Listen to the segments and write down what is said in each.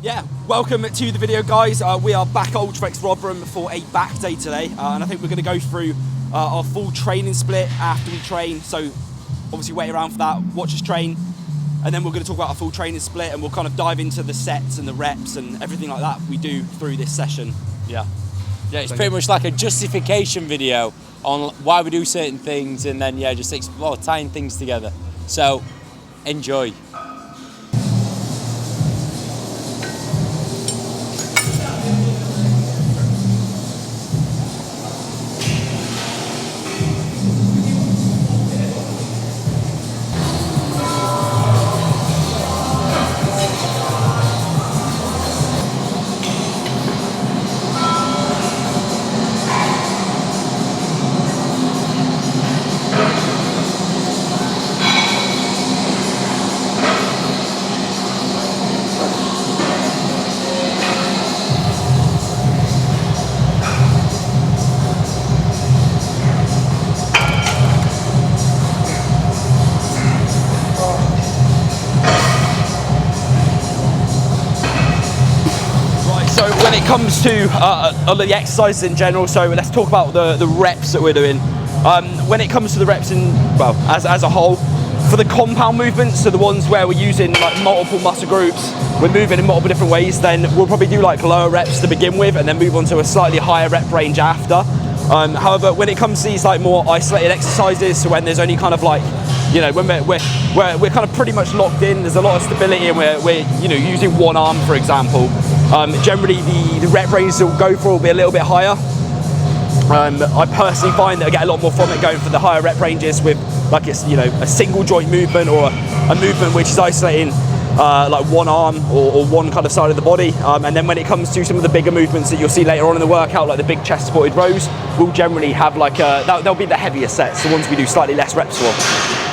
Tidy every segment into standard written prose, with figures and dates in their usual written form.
Yeah, welcome to the video, guys. We are back at Ultrax Rotherham for a back day today, and I think we're going to go through our full training split after we train. So obviously wait around for that, watch us train, and then we're going to talk about our full training split, and we'll kind of dive into the sets and the reps and everything like that we do through this session. Yeah, it's pretty much like a justification video on why we do certain things, and then just explore, tying things together. So enjoy. When it comes to the exercises in general, so let's talk about the reps that we're doing. When it comes to the reps as a whole, for the compound movements, so the ones where we're using like multiple muscle groups, we're moving in multiple different ways, then we'll probably do like lower reps to begin with and then move on to a slightly higher rep range after. However, when it comes to these like more isolated exercises, so when there's only kind of like, you know, when we're kind of pretty much locked in, there's a lot of stability, and we're you know, using one arm, for example. Generally, the rep range that we'll go for will be a little bit higher. I personally find that I get a lot more from it going for the higher rep ranges with like it's, you know, a single joint movement or a movement which is isolating like one arm or one kind of side of the body. And then when it comes to some of the bigger movements that you'll see later on in the workout, like the big chest supported rows, we'll generally have like they'll be the heavier sets, the ones we do slightly less reps for.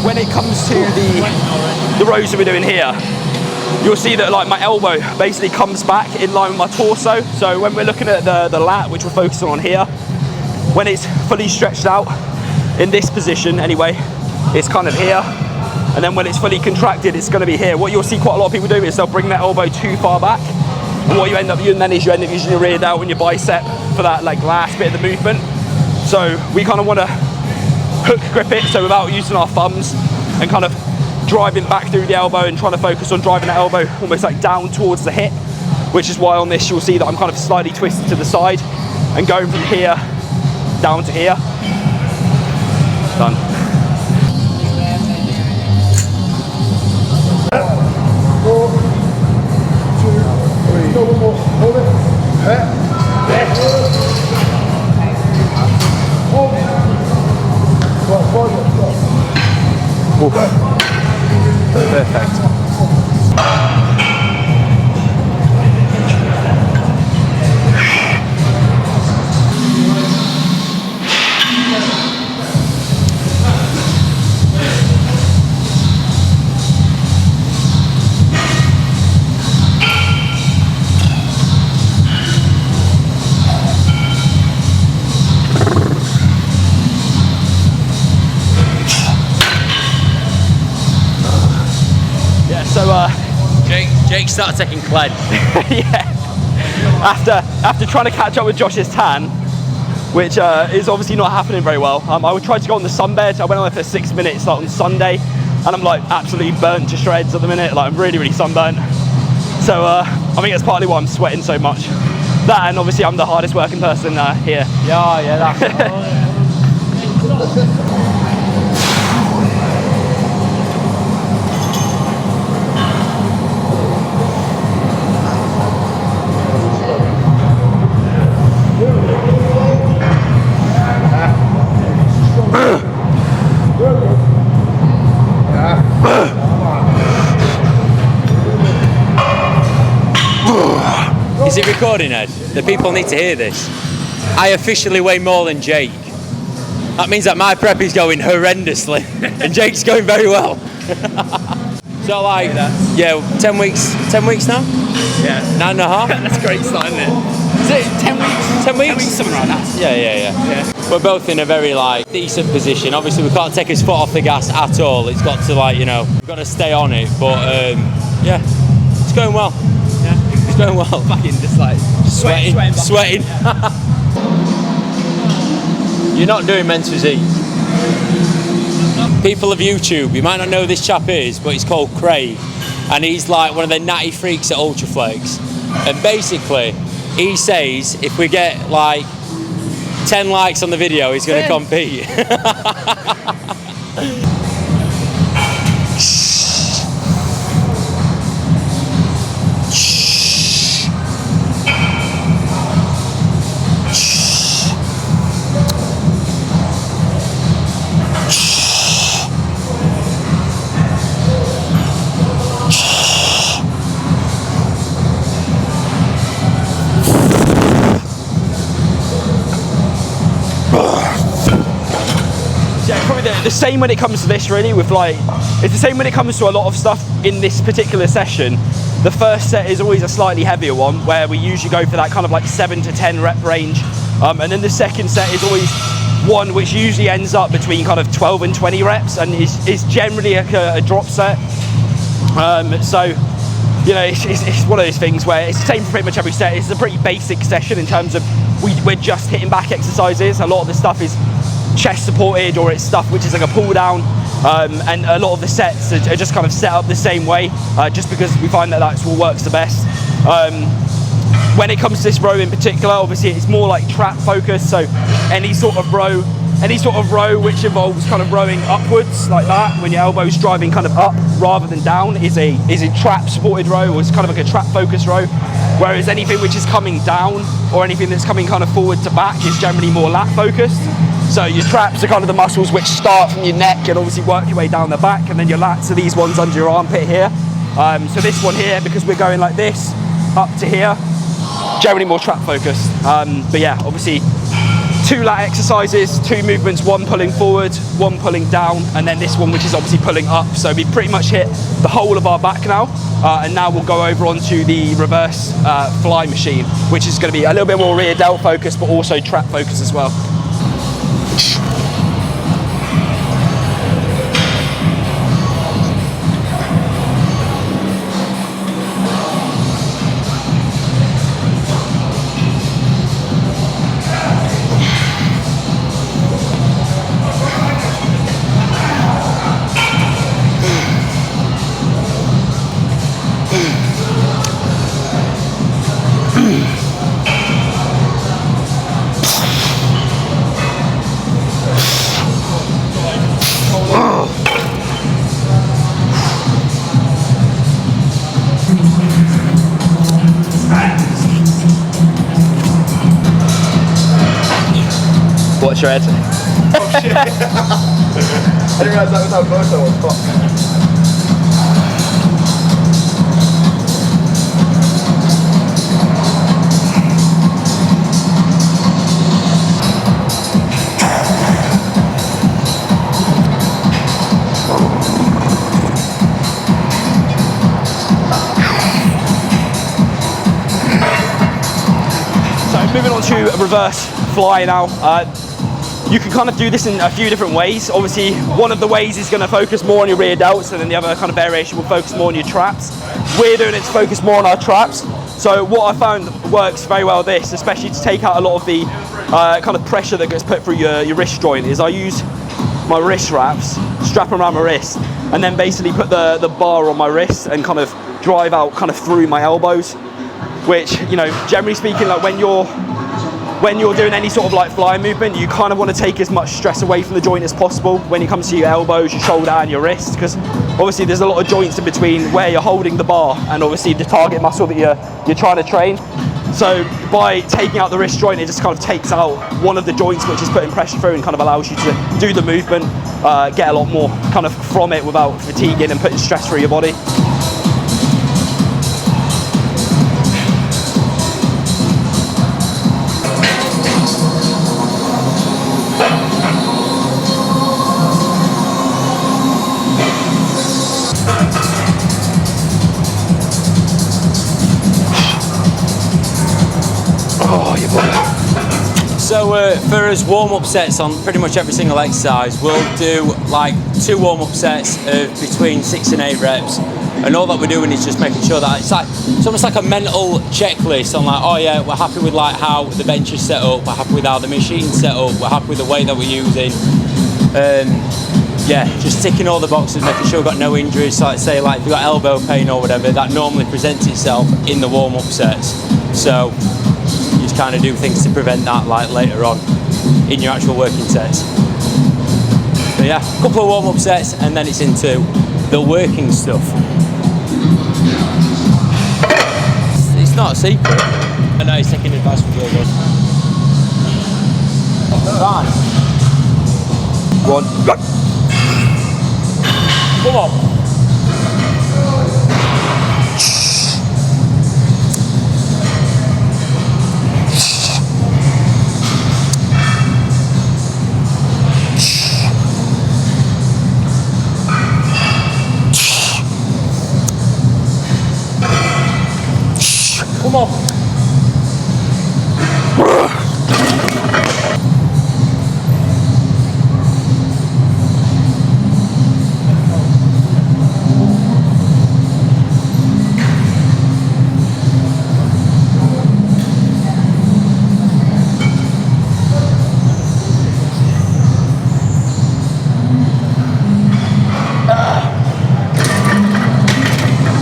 When it comes to the rows that we're doing here, you'll see that like my elbow basically comes back in line with my torso. So when we're looking at the lat, which we're focusing on here, when it's fully stretched out in this position anyway, it's kind of here. And then when it's fully contracted, it's going to be here. What you'll see quite a lot of people do is they'll bring their elbow too far back. And what you end up doing then is you end up using your rear delt and your bicep for that like last bit of the movement. So we kind of want to hook grip it, so without using our thumbs, and kind of driving back through the elbow and trying to focus on driving that elbow almost like down towards the hip, which is why on this you'll see that I'm kind of slightly twisted to the side and going from here down to here. Done. 4, 2, 3, double more, hold it, Perfect. Jake started taking Cled. Yeah. After trying to catch up with Josh's tan, which is obviously not happening very well. I would try to go on the sunbed. I went on there for 6 minutes like on Sunday, and I'm like absolutely burnt to shreds at the minute. Like I'm really sunburnt. So I think that's partly why I'm sweating so much. That, and obviously I'm the hardest working person here. Yeah, that's recording, Ed? The people need to hear this. I officially weigh more than Jake. That means that my prep is going horrendously and Jake's going very well. So like, yeah, 10 weeks now? Yeah. 9.5? That's a great start, isn't it? Is it 10 weeks? 10 weeks? 10 weeks, something like that. Yeah. We're both in a very like decent position. Obviously we can't take his foot off the gas at all. It's got to like, you know, we've got to stay on it. But yeah, it's going well. Yeah. It's going well. Fucking just like Sweating. You're not doing men's physique. People of YouTube, you might not know who this chap is, but he's called Craig, and he's like one of the natty freaks at Ultraflex. And basically, he says if we get like 10 likes on the video, he's going to compete. The same when it comes to this, really, with like, it's the same when it comes to a lot of stuff in this particular session. The first set is always a slightly heavier one, where we usually go for that kind of like 7 to 10 rep range. And then the second set is always one which usually ends up between kind of 12 and 20 reps, and is generally a drop set. So, you know, it's one of those things where it's the same for pretty much every set. It's a pretty basic session in terms of we're just hitting back exercises. A lot of the stuff is chest supported, or it's stuff which is like a pull down, and a lot of the sets are just kind of set up the same way, just because we find that that's what works the best. When it comes to this row in particular, obviously it's more like trap focused, so any sort of row which involves kind of rowing upwards like that, when your elbow's driving kind of up rather than down, is a trap supported row, or it's kind of like a trap focused row. Whereas anything which is coming down, or anything that's coming kind of forward to back, is generally more lat focused. So your traps are kind of the muscles which start from your neck and obviously work your way down the back, and then your lats are these ones under your armpit here. So this one here, because we're going like this up to here, generally more trap focused. But yeah, obviously 2 lat exercises, 2 movements, 1 pulling forward, 1 pulling down, and then this one which is obviously pulling up. So we pretty much hit the whole of our back now, and now we'll go over onto the reverse fly machine, which is going to be a little bit more rear delt focused, but also trap focused as well. Watch your head. Oh shit. I didn't realise that was how close I was. Fuck. So moving on to a reverse fly now. You can kind of do this in a few different ways. Obviously, one of the ways is going to focus more on your rear delts, and then the other kind of variation will focus more on your traps. We're doing it to focus more on our traps. So what I found works very well this, especially to take out a lot of the kind of pressure that gets put through your wrist joint, is I use my wrist wraps, strap them around my wrist, and then basically put the bar on my wrist and kind of drive out kind of through my elbows, which, you know, generally speaking, like when you're doing any sort of like fly movement, you kind of want to take as much stress away from the joint as possible when it comes to your elbows, your shoulder and your wrist, because obviously there's a lot of joints in between where you're holding the bar and obviously the target muscle that you're trying to train. So by taking out the wrist joint, it just kind of takes out one of the joints which is putting pressure through and kind of allows you to do the movement, get a lot more kind of from it without fatiguing and putting stress through your body. So for us, warm-up sets on pretty much every single exercise, we'll do like 2 warm-up sets of between 6 and 8 reps. And all that we're doing is just making sure that it's almost like a mental checklist on like, oh yeah, we're happy with like how the bench is set up, we're happy with how the machine's set up, we're happy with the weight that we're using. Yeah, just ticking all the boxes, making sure we've got no injuries. So like say like if you've got elbow pain or whatever, that normally presents itself in the warm-up sets. So you just kind of do things to prevent that like later on in your actual working sets. So yeah, a couple of warm-up sets and then it's into the working stuff. It's not a secret. I know he's taking advice from Joe. Fine. One. Come on. Come on.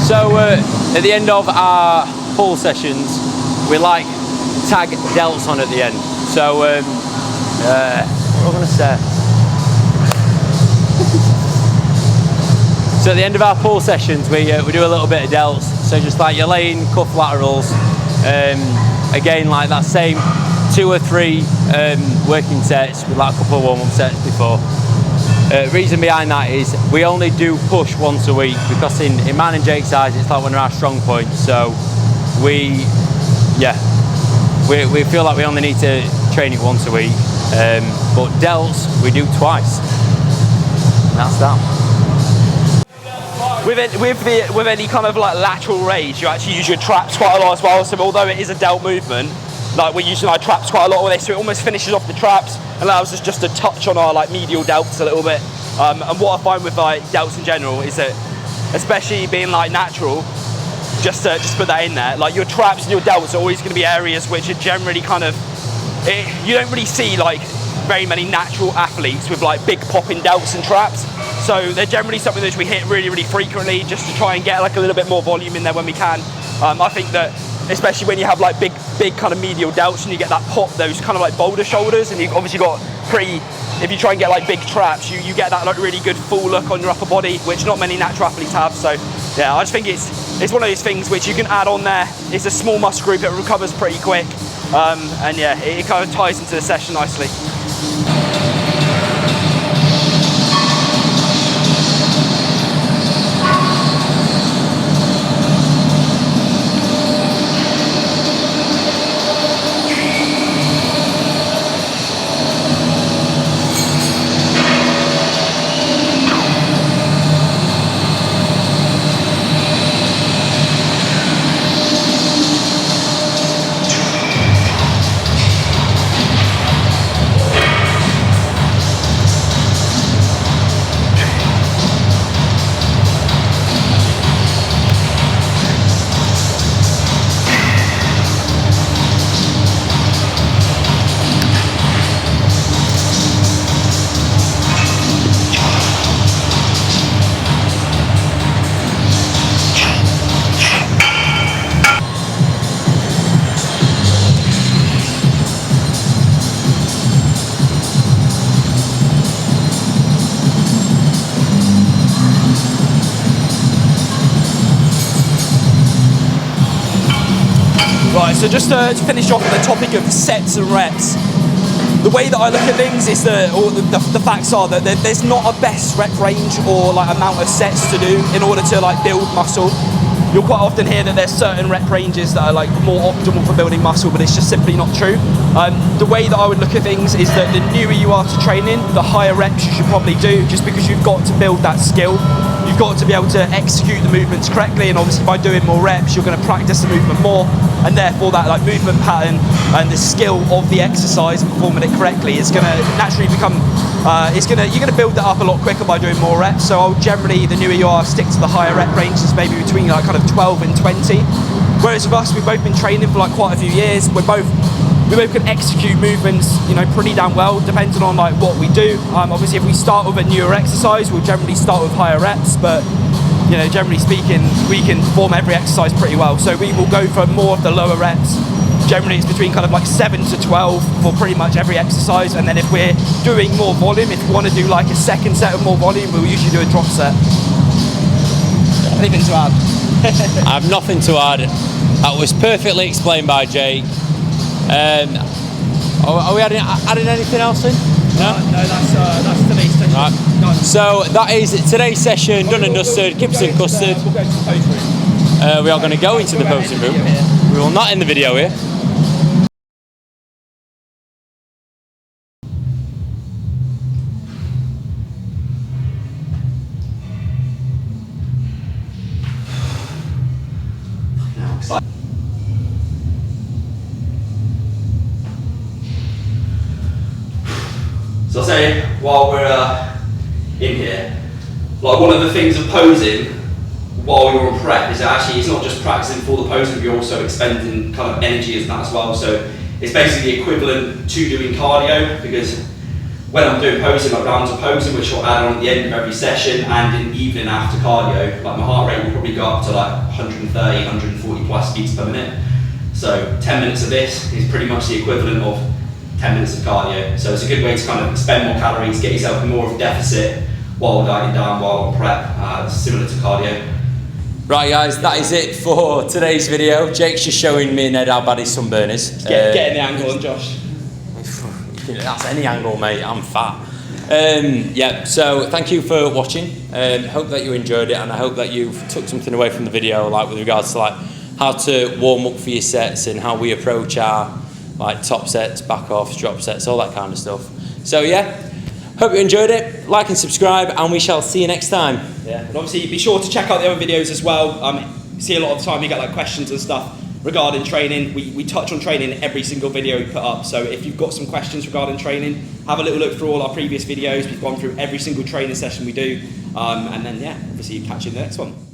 So at the end of our pull sessions, we like tag delts on at the end. So what am I going to say? So at the end of our pull sessions, we do a little bit of delts. So just like your laying cuff laterals, again like that same 2 or 3 working sets with like a couple of warm-up sets before. Reason behind that is we only do push once a week because in mine and Jake's eyes it's like one of our strong points. So we feel like we only need to train it once a week, but delts we do twice. And that's that. With any kind of like lateral raise, you actually use your traps quite a lot as well. So although it is a delt movement, like we're using our traps quite a lot with this, so it almost finishes off the traps, allows us just to touch on our like medial delts a little bit. And what I find with like delts in general is that, especially being like natural, just put that in there, like your traps and your delts are always going to be areas which are generally kind of, you don't really see like very many natural athletes with like big popping delts and traps. So they're generally something that we hit really, really frequently just to try and get like a little bit more volume in there when we can. I think that especially when you have like big kind of medial delts and you get that pop, those kind of like boulder shoulders, and you've obviously got if you try and get like big traps, you get that like really good full look on your upper body, which not many natural athletes have. So yeah, I just think it's one of those things which you can add on there. It's a small muscle group, it recovers pretty quick, and yeah, it kind of ties into the session nicely. So just to finish off on the topic of sets and reps, the way that I look at things is the facts are that there's not a best rep range or like amount of sets to do in order to like build muscle. You'll quite often hear that there's certain rep ranges that are like more optimal for building muscle, but it's just simply not true. The way that I would look at things is that the newer you are to training, the higher reps you should probably do, just because you've got to build that skill. You've you've got to be able to execute the movements correctly, and obviously by doing more reps, you're going to practice the movement more, and therefore that like movement pattern and the skill of the exercise and performing it correctly is going to naturally become. You're going to build that up a lot quicker by doing more reps. So I'll generally, the newer you are, stick to the higher rep ranges, maybe between like kind of 12 and 20. Whereas with us, we've both been training for like quite a few years. We both can execute movements, pretty damn well, depending on like what we do. Obviously, if we start with a newer exercise, we'll generally start with higher reps, but generally speaking, we can perform every exercise pretty well. So we will go for more of the lower reps. Generally, it's between kind of like 7 to 12 for pretty much every exercise. And then if we're doing more volume, if we want to do like a second set of more volume, we'll usually do a drop set. Anything to add? I have nothing to add. That was perfectly explained by Jake. Are we adding anything else in? No, that's today's session. Right. No. So that is today's session done and dusted. Kips and custard. We'll go to the post room. We are going to go into the posing room. We will not end the video here. So I'll say, while we're in here, like one of the things of posing while you're on prep is actually it's not just practicing for the pose, but you're also expending kind of energy as that as well. So it's basically equivalent to doing cardio, because when I'm doing posing, like rounds of posing, which I'll add on at the end of every session and in the evening after cardio, like my heart rate will probably go up to like 130, 140 plus beats per minute. So 10 minutes of this is pretty much the equivalent of 10 minutes of cardio. So it's a good way to kind of expend more calories, get yourself in more of a deficit while dieting down, while on prep, similar to cardio. Right guys, that is it for today's video. Jake's just showing me and Ed how bad his sunburn is. Get in the angle on Josh. That's any angle, mate, I'm fat. Yeah, so thank you for watching. Hope that you enjoyed it, and I hope that you've took something away from the video, like with regards to like how to warm up for your sets and how we approach our like top sets, back offs, drop sets, all that kind of stuff. So yeah, hope you enjoyed it. Like and subscribe, and we shall see you next time. Yeah, and obviously be sure to check out the other videos as well. See, a lot of the time you get like questions and stuff regarding training. We touch on training in every single video we put up. So if you've got some questions regarding training, have a little look through all our previous videos. We've gone through every single training session we do. And then yeah, obviously catch you in the next one.